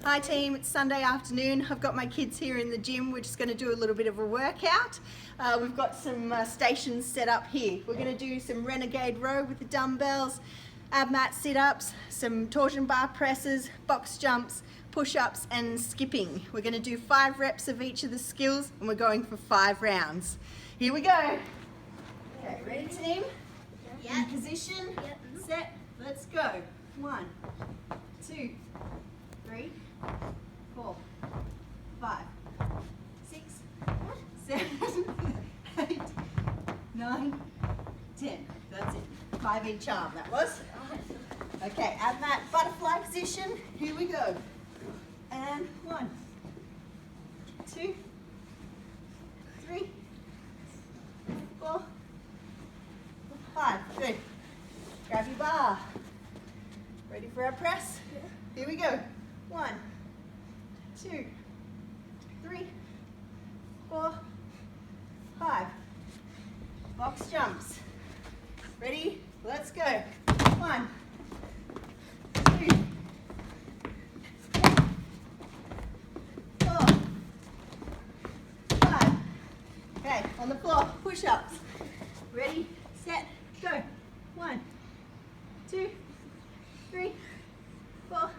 Hi team, it's Sunday afternoon. I've got my kids here in the gym. We're just going to do a little bit of a workout. We've got some stations set up here. We're going to do some Renegade Row with the dumbbells, ab mat sit-ups, some torsion bar presses, box jumps, push-ups and skipping. We're going to do 5 reps of each of the skills and we're going for 5 rounds. Here we go. Okay, ready team? Yep. In position, Yep. set, let's go. 1, 2, 3, 4, 5, 6, 7, 8, 9, 10. That's it. 5 each arm, that was. Okay, ab mat butterfly position. Here we go. And 1, 2, 3, 4, 5. Good. Grab your bar. Ready for our press? Here we go. 1, 2, 3, 4, 5. Box jumps. Ready? Let's go. 1, 2, 3, 4, 5. Okay, on the floor, push-ups. Ready, set, go. 1, 2, 3, 4,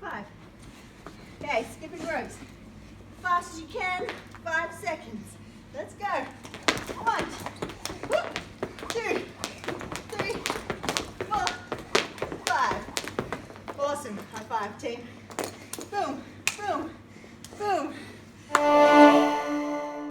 5. Okay, skipping ropes. Fast as you can, 5 seconds. Let's go. 1, 2, 3, 4, 5. Awesome. High five, team.